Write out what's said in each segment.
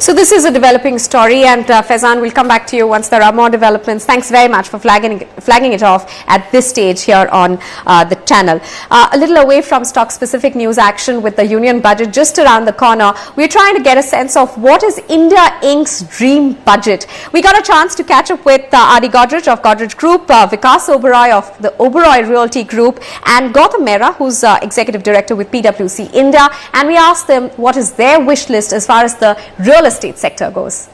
So this is a developing story, and Faizan, will come back to you once there are more developments. Thanks very much for flagging it off at this stage here on the channel. A little away from stock-specific news action with the union budget just around the corner, we're trying to get a sense of what is India Inc.'s dream budget. We got a chance to catch up with R.D. Godrej of Godrej Group, Vikas Oberoi of the Oberoi Realty Group, and Gautam Mehra, who's Executive Director with PwC India, and we asked them what is their wish list as far as the real estate sector goes.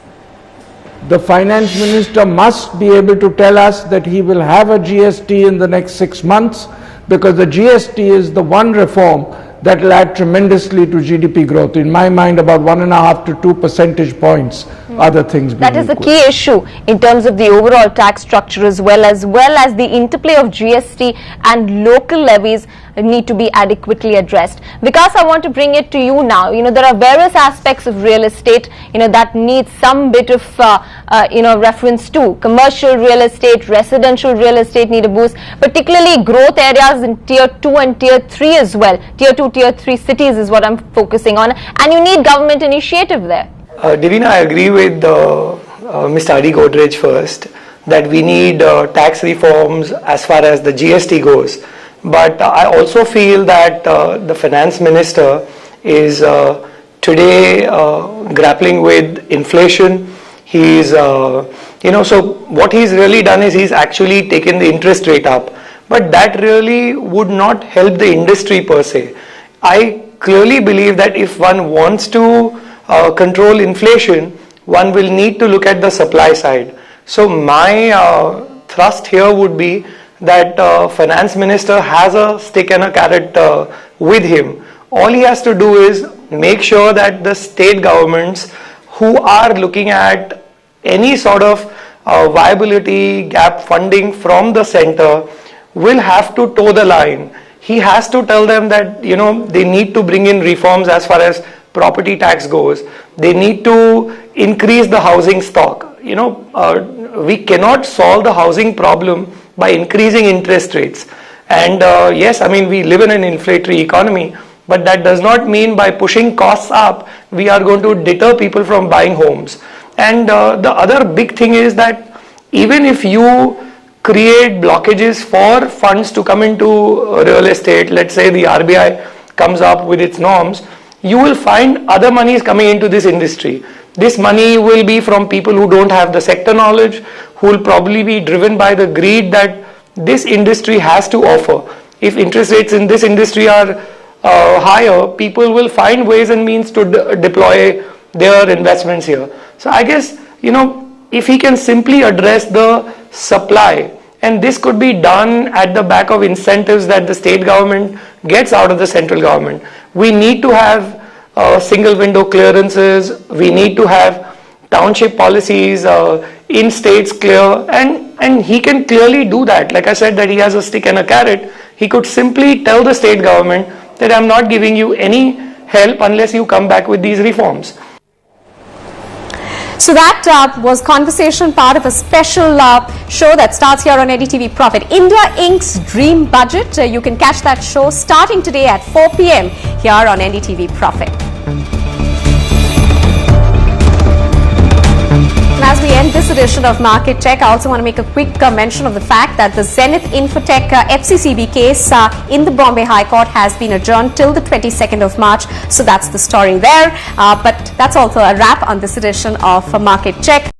The finance minister must be able to tell us that he will have a GST in the next 6 months, because the GST is the one reform that will add tremendously to GDP growth. In my mind, about 1.5 to 2 percentage points, other things being That is the equal. key issue in terms of the overall tax structure, as well as the interplay of GST and local levies need to be adequately addressed. Because I want to bring it to you now, there are various aspects of real estate, that need some bit of, reference to. Commercial real estate, residential real estate need a boost, particularly growth areas in tier 2 and tier 3 as well. Tier 2, tier 3 cities is what I'm focusing on, and you need government initiative there. Divina, I agree with Mr. R.D. Godrej first, that we need tax reforms as far as the GST goes. But I also feel that the finance minister is today grappling with inflation. He's, so what he's really done is he's actually taken the interest rate up. But that really would not help the industry per se. I clearly believe that if one wants to control inflation, one will need to look at the supply side. So my thrust here would be that finance minister has a stick and a carrot with him. All he has to do is make sure that the state governments who are looking at any sort of viability gap funding from the center will have to toe the line. He has to tell them that they need to bring in reforms as far as property tax goes. They need to increase the housing stock. We cannot solve the housing problem by increasing interest rates. And yes, we live in an inflationary economy, but that does not mean by pushing costs up, we are going to deter people from buying homes. And the other big thing is that even if you create blockages for funds to come into real estate, let's say the RBI comes up with its norms, you will find other money is coming into this industry. This money will be from people who don't have the sector knowledge, who will probably be driven by the greed that this industry has to offer. If interest rates in this industry are higher, people will find ways and means to deploy their investments here. So I guess, if he can simply address the supply, and this could be done at the back of incentives that the state government gets out of the central government. We need to have single window clearances, we need to have township policies in states clear, and he can clearly do that. Like I said, that he has a stick and a carrot. He could simply tell the state government that I'm not giving you any help unless you come back with these reforms. So that was conversation, part of a special show that starts here on NDTV Profit. India Inc.'s Dream Budget. You can catch that show starting today at 4 p.m. here on NDTV Profit. And as we end this edition of Market Check, I also want to make a quick mention of the fact that the Zenith Infotech FCCB case in the Bombay High Court has been adjourned till the 22nd of March. So that's the story there. But that's also a wrap on this edition of Market Check.